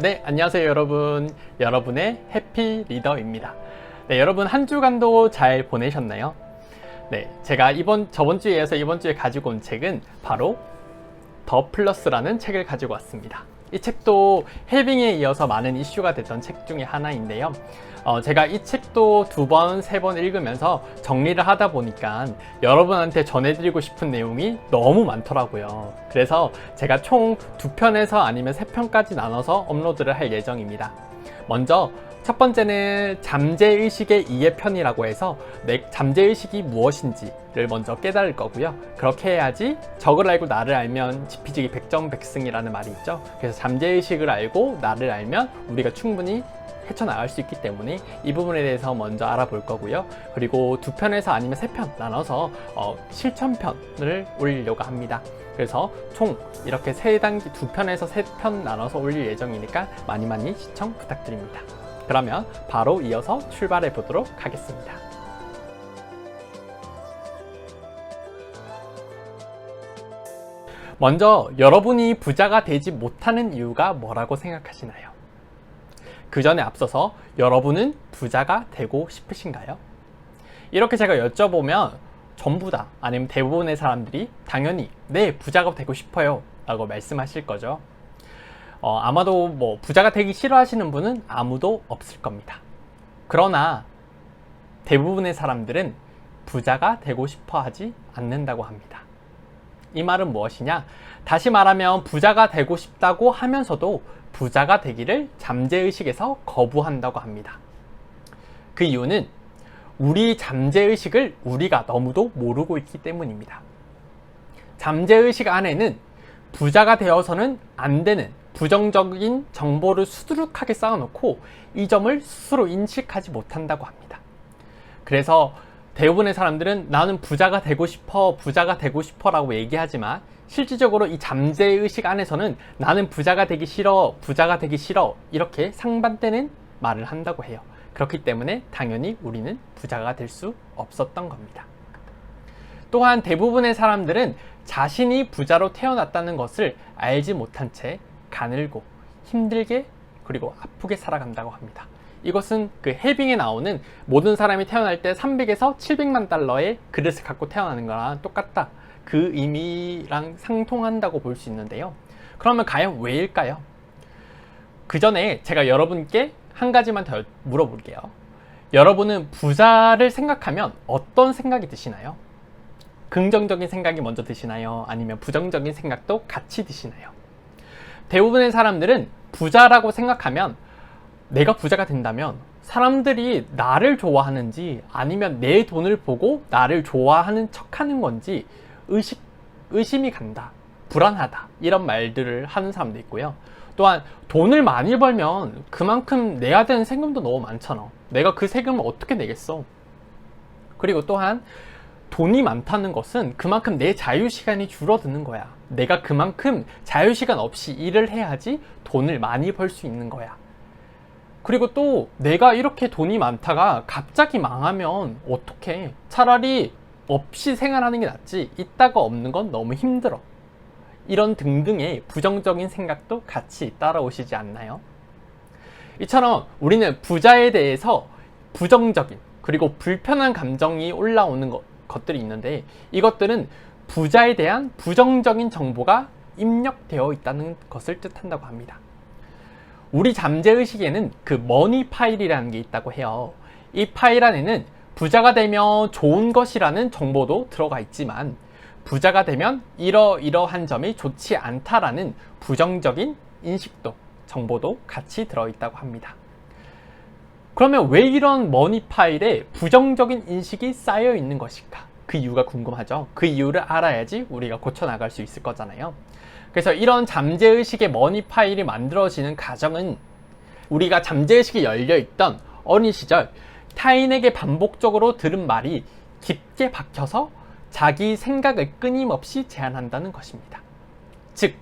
네, 안녕하세요 여러분. 여러분의 해피 리더입니다. 네, 여러분 한 주간도 잘 보내셨나요? 네, 제가 저번 주에 이어서 이번 주에 가지고 온 책은 바로 더 플러스라는 책을 가지고 왔습니다. 이 책도 헬빙에 이어서 많은 이슈가 됐던 책 중에 하나인데요. 제가 이 책도 2번, 3번 읽으면서 정리를 하다 보니까 여러분한테 전해드리고 싶은 내용이 너무 많더라고요. 그래서 제가 총 2편에서 아니면 3편까지 나눠서 업로드를 할 예정입니다. 먼저 첫 번째는 잠재의식의 이해편이라고 해서 잠재의식이 무엇인지를 먼저 깨달을 거고요. 그렇게 해야지 적을 알고 나를 알면 지피지기 백정백승이라는 말이 있죠. 그래서 잠재의식을 알고 나를 알면 우리가 충분히 헤쳐나갈 수 있기 때문에 이 부분에 대해서 먼저 알아볼 거고요. 그리고 2편에서 아니면 3편 나눠서 실천편을 올리려고 합니다. 그래서 총 이렇게 2편에서 3편 나눠서 올릴 예정이니까 많이 시청 부탁드립니다. 그러면 바로 이어서 출발해 보도록 하겠습니다. 먼저 여러분이 부자가 되지 못하는 이유가 뭐라고 생각하시나요? 그 전에 앞서서 여러분은 부자가 되고 싶으신가요? 이렇게 제가 여쭤보면 전부 다 아니면 대부분의 사람들이 당연히 네, 부자가 되고 싶어요 라고 말씀하실 거죠. 아마도 부자가 되기 싫어하시는 분은 아무도 없을 겁니다. 그러나 대부분의 사람들은 부자가 되고 싶어 하지 않는다고 합니다. 이 말은 무엇이냐? 다시 말하면 부자가 되고 싶다고 하면서도 부자가 되기를 잠재의식에서 거부한다고 합니다. 그 이유는 우리 잠재의식을 우리가 너무도 모르고 있기 때문입니다. 잠재의식 안에는 부자가 되어서는 안 되는 부정적인 정보를 수두룩하게 쌓아놓고 이 점을 스스로 인식하지 못한다고 합니다. 그래서 대부분의 사람들은 나는 부자가 되고 싶어 라고 얘기하지만 실질적으로 이 잠재의식 안에서는 나는 부자가 되기 싫어 이렇게 상반되는 말을 한다고 해요. 그렇기 때문에 당연히 우리는 부자가 될 수 없었던 겁니다. 또한 대부분의 사람들은 자신이 부자로 태어났다는 것을 알지 못한 채 가늘고 힘들게 그리고 아프게 살아간다고 합니다. 이것은 그 헬빙에 나오는 모든 사람이 태어날 때 300에서 700만 달러의 그릇을 갖고 태어나는 거랑 똑같다. 그 의미랑 상통한다고 볼 수 있는데요. 그러면 과연 왜일까요? 그 전에 제가 여러분께 한 가지만 더 물어볼게요. 여러분은 부자를 생각하면 어떤 생각이 드시나요? 긍정적인 생각이 먼저 드시나요? 아니면 부정적인 생각도 같이 드시나요? 대부분의 사람들은 부자라고 생각하면 내가 부자가 된다면 사람들이 나를 좋아하는지 아니면 내 돈을 보고 나를 좋아하는 척하는 건지 의심이 간다, 불안하다 이런 말들을 하는 사람도 있고요. 또한 돈을 많이 벌면 그만큼 내야 되는 세금도 너무 많잖아. 내가 그 세금을 어떻게 내겠어? 그리고 또한 돈이 많다는 것은 그만큼 내 자유시간이 줄어드는 거야. 내가 그만큼 자유시간 없이 일을 해야지 돈을 많이 벌 수 있는 거야. 그리고 또 내가 이렇게 돈이 많다가 갑자기 망하면 어떡해? 차라리 없이 생활하는 게 낫지. 있다가 없는 건 너무 힘들어. 이런 등등의 부정적인 생각도 같이 따라오시지 않나요? 이처럼 우리는 부자에 대해서 부정적인 그리고 불편한 감정이 올라오는 것들이 있는데 이것들은 부자에 대한 부정적인 정보가 입력되어 있다는 것을 뜻한다고 합니다. 우리 잠재의식에는 그 머니 파일이라는 게 있다고 해요. 이 파일 안에는 부자가 되면 좋은 것이라는 정보도 들어가 있지만 부자가 되면 이러이러한 점이 좋지 않다라는 부정적인 인식도 정보도 같이 들어있다고 합니다. 그러면 왜 이런 머니 파일에 부정적인 인식이 쌓여 있는 것일까? 그 이유가 궁금하죠. 그 이유를 알아야지 우리가 고쳐나갈 수 있을 거잖아요. 그래서 이런 잠재의식의 머니 파일이 만들어지는 과정은 우리가 잠재의식이 열려있던 어린 시절 타인에게 반복적으로 들은 말이 깊게 박혀서 자기 생각을 끊임없이 제한한다는 것입니다. 즉,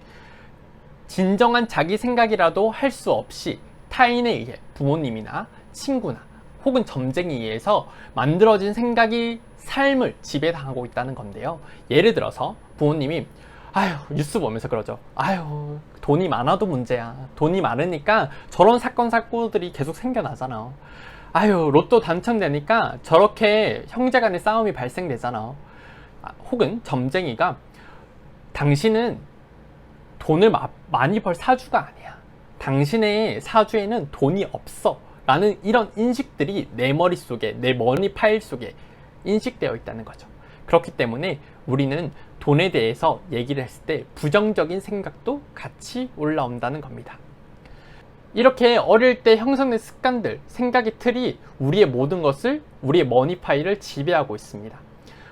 진정한 자기 생각이라도 할 수 없이 타인에 의해 부모님이나 친구나 혹은 점쟁이에 의해서 만들어진 생각이 삶을 지배당하고 있다는 건데요. 예를 들어서 부모님이 아유, 뉴스 보면서 그러죠. 아유, 돈이 많아도 문제야. 돈이 많으니까 저런 사건 사고들이 계속 생겨나잖아. 아유, 로또 당첨되니까 저렇게 형제간의 싸움이 발생되잖아. 혹은 점쟁이가 당신은 돈을 많이 벌 사주가 아니야. 당신의 사주에는 돈이 없어. 라는 이런 인식들이 내 머릿속에, 내 머니 파일 속에 인식되어 있다는 거죠. 그렇기 때문에 우리는 돈에 대해서 얘기를 했을 때 부정적인 생각도 같이 올라온다는 겁니다. 이렇게 어릴 때 형성된 습관들, 생각의 틀이 우리의 모든 것을, 우리의 머니 파일을 지배하고 있습니다.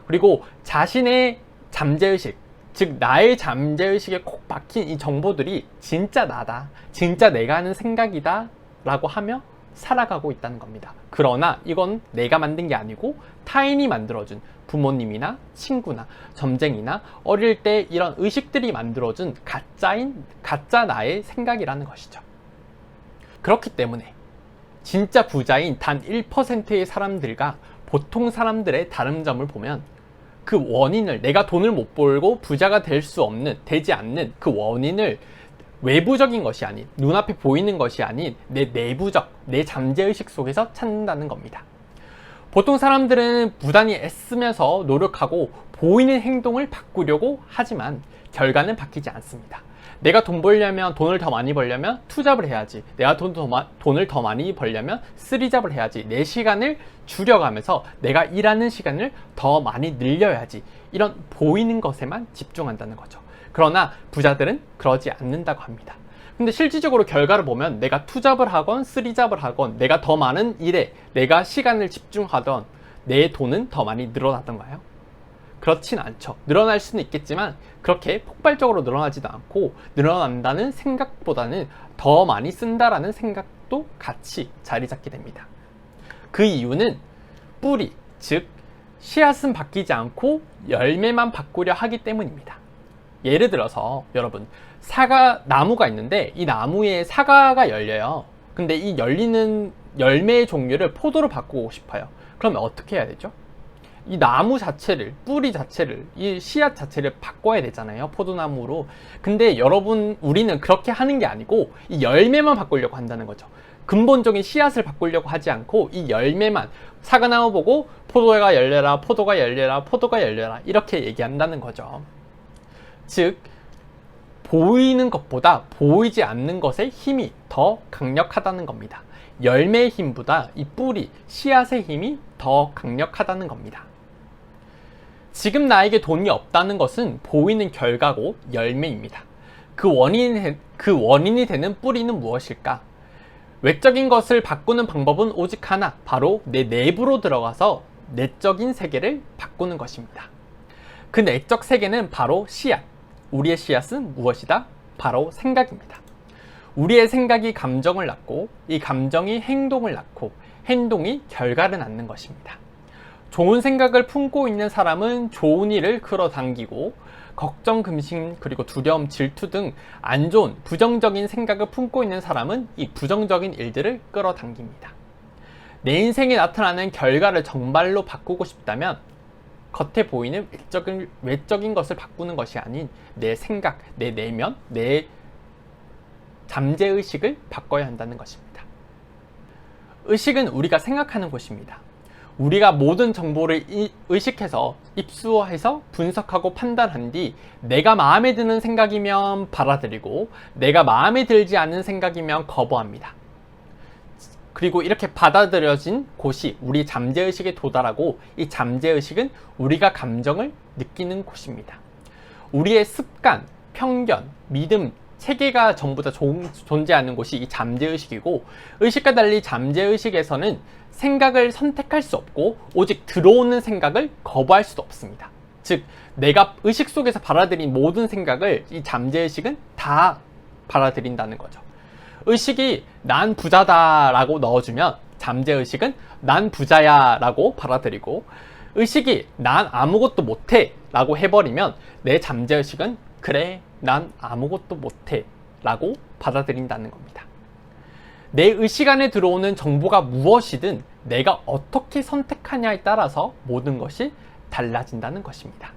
그리고 자신의 잠재의식, 즉 나의 잠재의식에 콕 박힌 이 정보들이 진짜 나다, 진짜 내가 하는 생각이다 라고 하며 살아가고 있다는 겁니다. 그러나 이건 내가 만든 게 아니고 타인이 만들어준, 부모님이나 친구나 점쟁이나 어릴 때 이런 의식들이 만들어준 가짜 나의 생각이라는 것이죠. 그렇기 때문에 진짜 부자인 단 1%의 사람들과 보통 사람들의 다른 점을 보면 그 원인을, 내가 돈을 못 벌고 부자가 되지 않는 그 원인을 외부적인 것이 아닌, 눈앞에 보이는 것이 아닌 내 내부적, 내 잠재의식 속에서 찾는다는 겁니다. 보통 사람들은 부단히 애쓰면서 노력하고 보이는 행동을 바꾸려고 하지만 결과는 바뀌지 않습니다. 내가 돈을 더 많이 벌려면 투잡을 해야지. 내가 돈을 더 많이 벌려면 쓰리잡을 해야지. 내 시간을 줄여가면서 내가 일하는 시간을 더 많이 늘려야지. 이런 보이는 것에만 집중한다는 거죠. 그러나 부자들은 그러지 않는다고 합니다. 근데 실질적으로 결과를 보면 내가 투잡을 하건 쓰리잡을 하건 내가 더 많은 일에 내가 시간을 집중하던 내 돈은 더 많이 늘어나던가요? 그렇진 않죠. 늘어날 수는 있겠지만 그렇게 폭발적으로 늘어나지도 않고, 늘어난다는 생각보다는 더 많이 쓴다라는 생각도 같이 자리 잡게 됩니다. 그 이유는 뿌리, 즉 씨앗은 바뀌지 않고 열매만 바꾸려 하기 때문입니다. 예를 들어서 여러분, 나무가 있는데 이 나무에 사과가 열려요. 근데 이 열리는 열매의 종류를 포도로 바꾸고 싶어요. 그러면 어떻게 해야 되죠? 이 나무 자체를, 뿌리 자체를, 이 씨앗 자체를 바꿔야 되잖아요, 포도나무로. 근데 여러분, 우리는 그렇게 하는 게 아니고 이 열매만 바꾸려고 한다는 거죠. 근본적인 씨앗을 바꾸려고 하지 않고 이 열매만, 사과나무 보고 포도가 열려라, 포도가 열려라, 포도가 열려라 이렇게 얘기한다는 거죠. 즉 보이는 것보다 보이지 않는 것의 힘이 더 강력하다는 겁니다. 열매의 힘보다 이 뿌리, 씨앗의 힘이 더 강력하다는 겁니다. 지금 나에게 돈이 없다는 것은 보이는 결과고 열매입니다. 그 원인이 되는 뿌리는 무엇일까? 외적인 것을 바꾸는 방법은 오직 하나, 바로 내 내부로 들어가서 내적인 세계를 바꾸는 것입니다. 그 내적 세계는 바로 씨앗. 우리의 씨앗은 무엇이다? 바로 생각입니다. 우리의 생각이 감정을 낳고, 이 감정이 행동을 낳고, 행동이 결과를 낳는 것입니다. 좋은 생각을 품고 있는 사람은 좋은 일을 끌어당기고, 걱정, 근심, 그리고 두려움, 질투 등 안 좋은 부정적인 생각을 품고 있는 사람은 이 부정적인 일들을 끌어당깁니다. 내 인생에 나타나는 결과를 정말로 바꾸고 싶다면 겉에 보이는 외적인 것을 바꾸는 것이 아닌 내 생각, 내 내면, 내 잠재의식을 바꿔야 한다는 것입니다. 의식은 우리가 생각하는 곳입니다. 우리가 모든 정보를 의식해서 입수해서 분석하고 판단한 뒤 내가 마음에 드는 생각이면 받아들이고 내가 마음에 들지 않는 생각이면 거부합니다. 그리고 이렇게 받아들여진 곳이 우리 잠재의식에 도달하고, 이 잠재의식은 우리가 감정을 느끼는 곳입니다. 우리의 습관, 편견, 믿음, 체계가 전부 다 존재하는 곳이 이 잠재의식이고, 의식과 달리 잠재의식에서는 생각을 선택할 수 없고 오직 들어오는 생각을 거부할 수도 없습니다. 즉 내가 의식 속에서 받아들인 모든 생각을 이 잠재의식은 다 받아들인다는 거죠. 의식이 난 부자다 라고 넣어주면 잠재의식은 난 부자야 라고 받아들이고, 의식이 난 아무것도 못해 라고 해버리면 내 잠재의식은 그래 난 아무것도 못해 라고 받아들인다는 겁니다. 내 의식 안에 들어오는 정보가 무엇이든 내가 어떻게 선택하냐에 따라서 모든 것이 달라진다는 것입니다.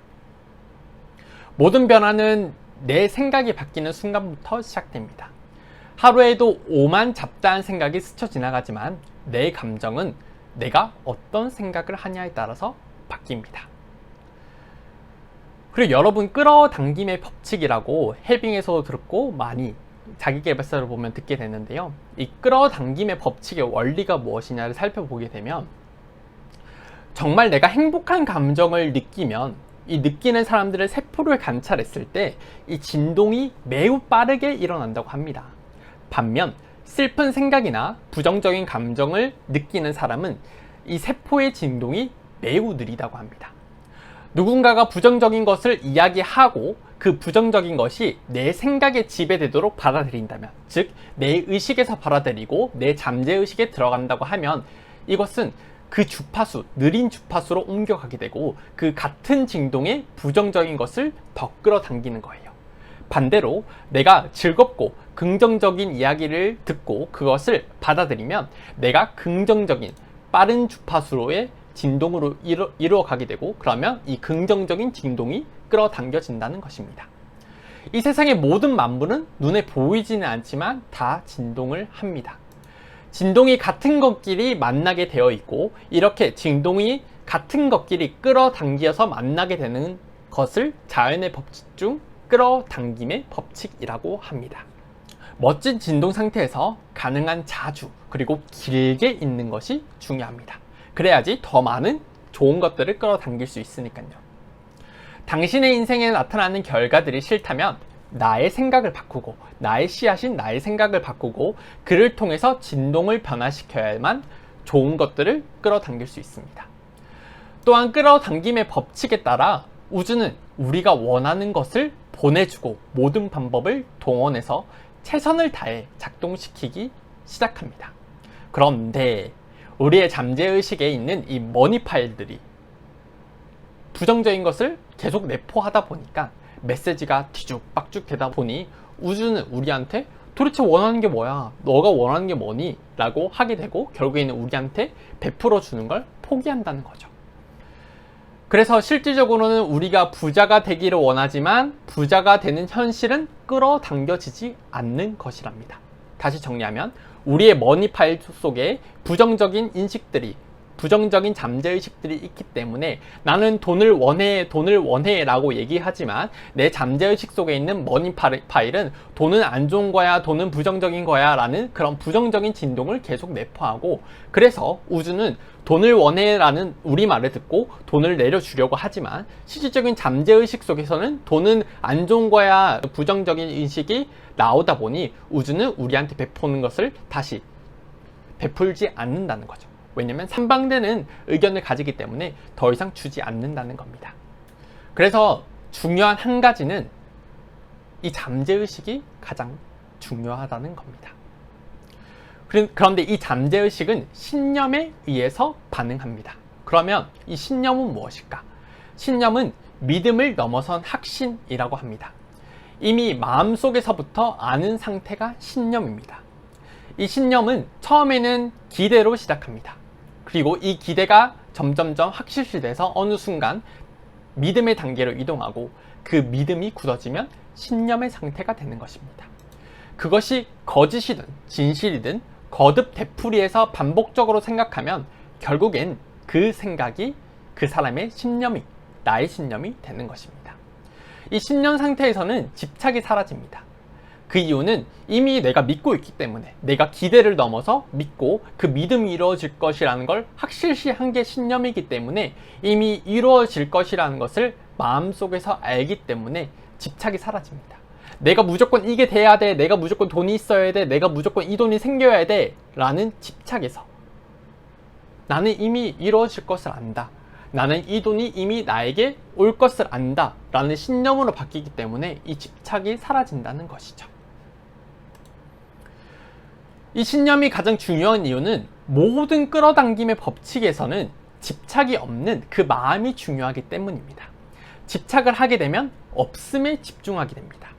모든 변화는 내 생각이 바뀌는 순간부터 시작됩니다. 하루에도 오만 잡다한 생각이 스쳐 지나가지만 내 감정은 내가 어떤 생각을 하냐에 따라서 바뀝니다. 그리고 여러분, 끌어당김의 법칙이라고 헬빙에서도 들었고 많이 자기계발서를 보면 듣게 되는데요. 이 끌어당김의 법칙의 원리가 무엇이냐를 살펴보게 되면, 정말 내가 행복한 감정을 느끼면 이 느끼는 사람들의 세포를 관찰했을 때 이 진동이 매우 빠르게 일어난다고 합니다. 반면 슬픈 생각이나 부정적인 감정을 느끼는 사람은 이 세포의 진동이 매우 느리다고 합니다. 누군가가 부정적인 것을 이야기하고 그 부정적인 것이 내 생각에 지배되도록 받아들인다면, 즉 내 의식에서 받아들이고 내 잠재의식에 들어간다고 하면 이것은 그 주파수, 느린 주파수로 옮겨가게 되고 그 같은 진동의 부정적인 것을 더 끌어당기는 거예요. 반대로 내가 즐겁고 긍정적인 이야기를 듣고 그것을 받아들이면 내가 긍정적인 빠른 주파수로의 진동으로 이루어가게 되고, 그러면 이 긍정적인 진동이 끌어당겨진다는 것입니다. 이 세상의 모든 만물은 눈에 보이지는 않지만 다 진동을 합니다. 진동이 같은 것끼리 만나게 되어 있고, 이렇게 진동이 같은 것끼리 끌어당겨서 만나게 되는 것을 자연의 법칙 중 끌어당김의 법칙이라고 합니다. 멋진 진동 상태에서 가능한 자주 그리고 길게 있는 것이 중요합니다. 그래야지 더 많은 좋은 것들을 끌어당길 수 있으니까요. 당신의 인생에 나타나는 결과들이 싫다면 나의 생각을 바꾸고, 나의 씨앗인 나의 생각을 바꾸고 그를 통해서 진동을 변화시켜야만 좋은 것들을 끌어당길 수 있습니다. 또한 끌어당김의 법칙에 따라 우주는 우리가 원하는 것을 보내주고 모든 방법을 동원해서 최선을 다해 작동시키기 시작합니다. 그런데 우리의 잠재의식에 있는 이 머니 파일들이 부정적인 것을 계속 내포하다 보니까 메시지가 뒤죽박죽 되다 보니 우주는 우리한테 도대체 원하는 게 뭐야? 너가 원하는 게 뭐니? 라고 하게 되고 결국에는 우리한테 베풀어 주는 걸 포기한다는 거죠. 그래서 실질적으로는 우리가 부자가 되기를 원하지만 부자가 되는 현실은 끌어당겨지지 않는 것이랍니다. 다시 정리하면 우리의 머니 파일 속에 부정적인 인식들이, 부정적인 잠재의식들이 있기 때문에 나는 돈을 원해 라고 얘기하지만 내 잠재의식 속에 있는 머니 파일은 돈은 안 좋은 거야, 돈은 부정적인 거야 라는 그런 부정적인 진동을 계속 내포하고, 그래서 우주는 돈을 원해 라는 우리말을 듣고 돈을 내려주려고 하지만 실질적인 잠재의식 속에서는 돈은 안 좋은 거야, 부정적인 인식이 나오다 보니 우주는 우리한테 베푸는 것을 다시 베풀지 않는다는 거죠. 왜냐면 상반되는 의견을 가지기 때문에 더 이상 주지 않는다는 겁니다. 그래서 중요한 한 가지는 이 잠재의식이 가장 중요하다는 겁니다. 그런데 이 잠재의식은 신념에 의해서 반응합니다. 그러면 이 신념은 무엇일까? 신념은 믿음을 넘어선 확신이라고 합니다. 이미 마음속에서부터 아는 상태가 신념입니다. 이 신념은 처음에는 기대로 시작합니다. 그리고 이 기대가 점점점 확실시돼서 어느 순간 믿음의 단계로 이동하고 그 믿음이 굳어지면 신념의 상태가 되는 것입니다. 그것이 거짓이든 진실이든 거듭 되풀이해서 반복적으로 생각하면 결국엔 그 생각이 그 사람의 신념이, 나의 신념이 되는 것입니다. 이 신념 상태에서는 집착이 사라집니다. 그 이유는 이미 내가 믿고 있기 때문에, 내가 기대를 넘어서 믿고 그 믿음이 이루어질 것이라는 걸 확실시한 게 신념이기 때문에 이미 이루어질 것이라는 것을 마음속에서 알기 때문에 집착이 사라집니다. 내가 무조건 이게 돼야 돼, 내가 무조건 돈이 있어야 돼, 내가 무조건 이 돈이 생겨야 돼 라는 집착에서 나는 이미 이루어질 것을 안다, 나는 이 돈이 이미 나에게 올 것을 안다 라는 신념으로 바뀌기 때문에 이 집착이 사라진다는 것이죠. 이 신념이 가장 중요한 이유는 모든 끌어당김의 법칙에서는 집착이 없는 그 마음이 중요하기 때문입니다. 집착을 하게 되면 없음에 집중하게 됩니다.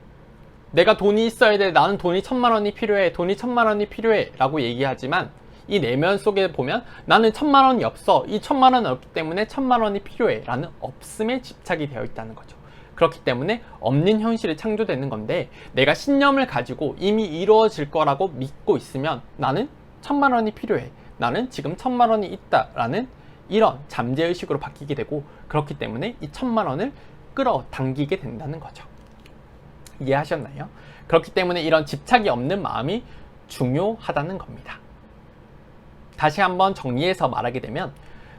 내가 돈이 있어야 돼, 나는 돈이 1000만 원이 필요해, 돈이 1000만 원이 필요해 라고 얘기하지만 이 내면 속에 보면 나는 1000만 원이 없어, 이 1000만 원이 없기 때문에 1000만 원이 필요해 라는 없음에 집착이 되어 있다는 거죠. 그렇기 때문에 없는 현실이 창조되는 건데, 내가 신념을 가지고 이미 이루어질 거라고 믿고 있으면 나는 1,000만 원이 필요해, 나는 지금 1,000만 원이 있다라는 이런 잠재의식으로 바뀌게 되고, 그렇기 때문에 이 1,000만 원을 끌어당기게 된다는 거죠. 이해하셨나요? 그렇기 때문에 이런 집착이 없는 마음이 중요하다는 겁니다. 다시 한번 정리해서 말하게 되면,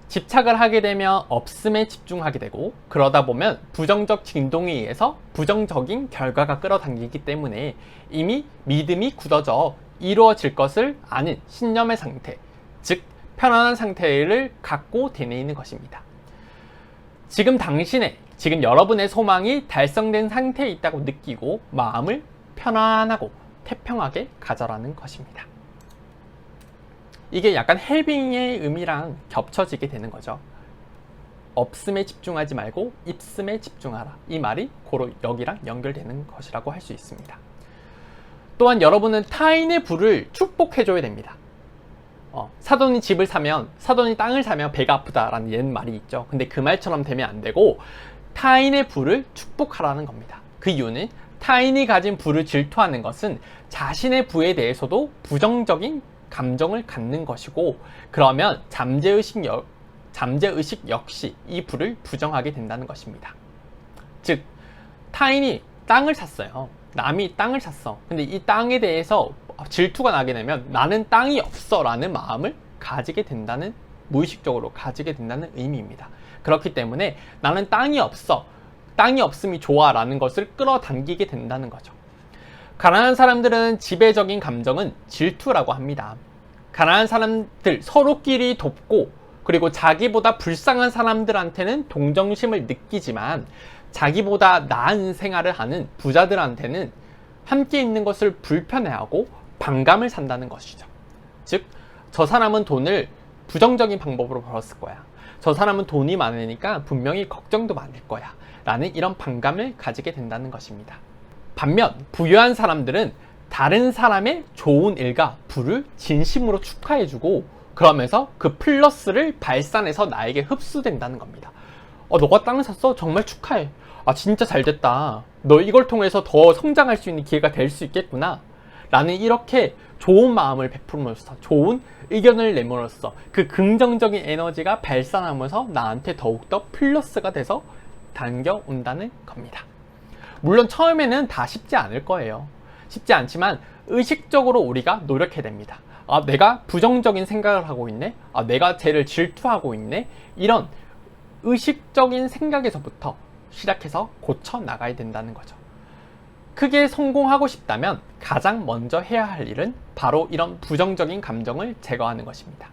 집착을 하게 되면 없음에 집중하게 되고, 그러다 보면 부정적 진동에 의해서 부정적인 결과가 끌어당기기 때문에 이미 믿음이 굳어져 이루어질 것을 아는 신념의 상태, 즉 편안한 상태를 갖고 되뇌이는 것입니다. 지금 여러분의 소망이 달성된 상태에 있다고 느끼고 마음을 편안하고 태평하게 가져라는 것입니다. 이게 약간 헬빙의 의미랑 겹쳐지게 되는 거죠. 없음에 집중하지 말고 있음에 집중하라. 이 말이 고로 여기랑 연결되는 것이라고 할 수 있습니다. 또한 여러분은 타인의 부를 축복해줘야 됩니다. 사돈이 사돈이 땅을 사면 배가 아프다라는 옛 말이 있죠. 근데 그 말처럼 되면 안 되고 타인의 부를 축복하라는 겁니다. 그 이유는 타인이 가진 부를 질투하는 것은 자신의 부에 대해서도 부정적인 감정을 갖는 것이고, 그러면 잠재의식 역시 이 부를 부정하게 된다는 것입니다. 즉, 타인이 땅을 샀어요. 남이 땅을 샀어. 근데 이 땅에 대해서 질투가 나게 되면 나는 땅이 없어 라는 마음을 무의식적으로 가지게 된다는 의미입니다. 그렇기 때문에 나는 땅이 없어, 땅이 없음이 좋아 라는 것을 끌어당기게 된다는 거죠. 가난한 사람들은 지배적인 감정은 질투라고 합니다. 가난한 사람들 서로끼리 돕고, 그리고 자기보다 불쌍한 사람들한테는 동정심을 느끼지만 자기보다 나은 생활을 하는 부자들한테는 함께 있는 것을 불편해하고 반감을 산다는 것이죠. 즉, 저 사람은 돈을 부정적인 방법으로 벌었을 거야, 저 사람은 돈이 많으니까 분명히 걱정도 많을 거야 라는 이런 반감을 가지게 된다는 것입니다. 반면 부유한 사람들은 다른 사람의 좋은 일과 부를 진심으로 축하해주고, 그러면서 그 플러스를 발산해서 나에게 흡수된다는 겁니다. 너가 땅을 샀어? 정말 축하해. 진짜 잘 됐다. 너 이걸 통해서 더 성장할 수 있는 기회가 될 수 있겠구나 라는 이렇게 좋은 마음을 베풀음으로써, 좋은 의견을 내므로써 그 긍정적인 에너지가 발산하면서 나한테 더욱더 플러스가 돼서 당겨온다는 겁니다. 물론 처음에는 다 쉽지 않을 거예요. 쉽지 않지만 의식적으로 우리가 노력해야 됩니다. 내가 부정적인 생각을 하고 있네? 내가 쟤를 질투하고 있네? 이런 의식적인 생각에서부터 시작해서 고쳐 나가야 된다는 거죠. 크게 성공하고 싶다면 가장 먼저 해야 할 일은 바로 이런 부정적인 감정을 제거하는 것입니다.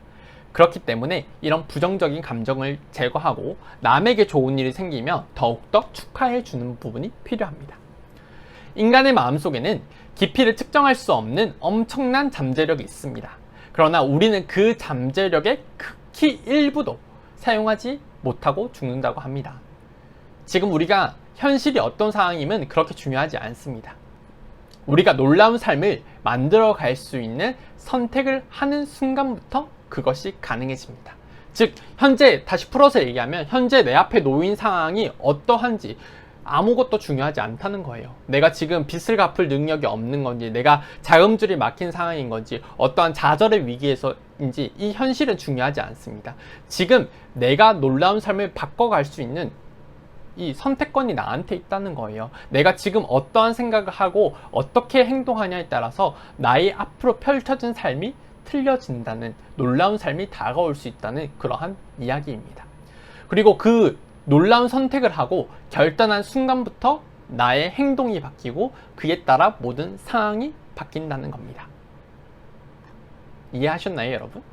그렇기 때문에 이런 부정적인 감정을 제거하고 남에게 좋은 일이 생기면 더욱더 축하해 주는 부분이 필요합니다. 인간의 마음속에는 깊이를 측정할 수 없는 엄청난 잠재력이 있습니다. 그러나 우리는 그 잠재력의 극히 일부도 사용하지 못하고 죽는다고 합니다. 지금 우리가 현실이 어떤 상황이면 그렇게 중요하지 않습니다. 우리가 놀라운 삶을 만들어 갈 수 있는 선택을 하는 순간부터 그것이 가능해집니다. 즉, 현재 다시 풀어서 얘기하면 현재 내 앞에 놓인 상황이 어떠한지 아무것도 중요하지 않다는 거예요. 내가 지금 빚을 갚을 능력이 없는 건지, 내가 자금줄이 막힌 상황인 건지, 어떠한 좌절의 위기에서인지 이 현실은 중요하지 않습니다. 지금 내가 놀라운 삶을 바꿔갈 수 있는 이 선택권이 나한테 있다는 거예요. 내가 지금 어떠한 생각을 하고 어떻게 행동하냐에 따라서 나의 앞으로 펼쳐진 삶이 틀려진다는, 놀라운 삶이 다가올 수 있다는 그러한 이야기입니다. 그리고 그 놀라운 선택을 하고 결단한 순간부터 나의 행동이 바뀌고 그에 따라 모든 상황이 바뀐다는 겁니다. 이해하셨나요, 여러분?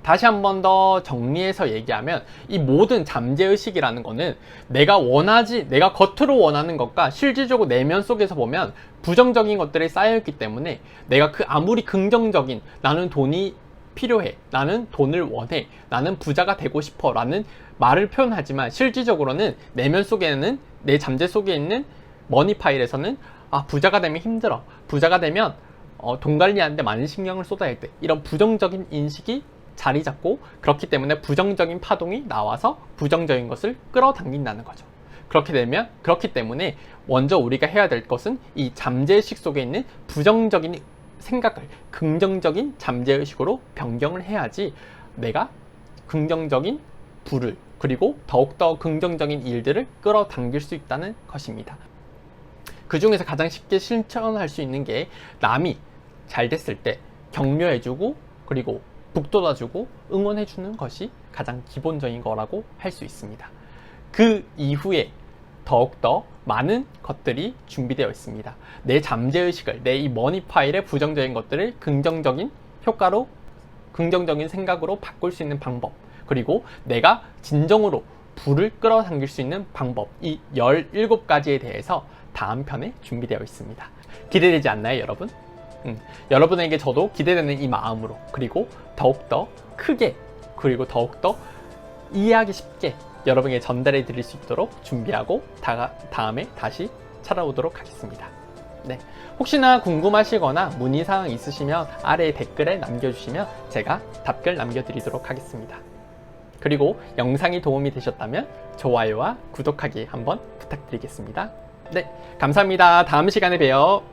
다시 한 번 더 정리해서 얘기하면 이 모든 잠재의식이라는 거는 내가 겉으로 원하는 것과 실질적으로 내면 속에서 보면 부정적인 것들이 쌓여있기 때문에 내가 아무리 긍정적인 나는 돈이 필요해, 나는 돈을 원해, 나는 부자가 되고 싶어 라는 말을 표현하지만 실질적으로는 내면 속에는, 내 잠재 속에 있는 머니 파일에서는 부자가 되면 힘들어, 부자가 되면 돈 관리하는데 많은 신경을 쏟아야 돼, 이런 부정적인 인식이 자리 잡고, 그렇기 때문에 부정적인 파동이 나와서 부정적인 것을 끌어당긴다는 거죠. 그렇기 때문에 먼저 우리가 해야 될 것은 이 잠재의식 속에 있는 부정적인 생각을 긍정적인 잠재의식으로 변경을 해야지 내가 긍정적인 부를 그리고 더욱더 긍정적인 일들을 끌어당길 수 있다는 것입니다. 그 중에서 가장 쉽게 실천할 수 있는 게 남이 잘 됐을 때 격려해주고 그리고 북돋아주고 응원해주는 것이 가장 기본적인 거라고 할 수 있습니다. 그 이후에 더욱더 많은 것들이 준비되어 있습니다. 내 잠재의식을, 내 이 머니 파일의 부정적인 것들을 긍정적인 효과로, 긍정적인 생각으로 바꿀 수 있는 방법, 그리고 내가 진정으로 부를 끌어당길 수 있는 방법, 이 17가지에 대해서 다음 편에 준비되어 있습니다. 기대되지 않나요, 여러분? 여러분에게 저도 기대되는 이 마음으로, 그리고 더욱더 크게, 그리고 더욱더 이해하기 쉽게 여러분에게 전달해 드릴 수 있도록 준비하고 다음에 다시 찾아오도록 하겠습니다. 네, 혹시나 궁금하시거나 문의사항 있으시면 아래 댓글에 남겨주시면 제가 답글 남겨드리도록 하겠습니다. 그리고 영상이 도움이 되셨다면 좋아요와 구독하기 한번 부탁드리겠습니다. 네, 감사합니다. 다음 시간에 봬요.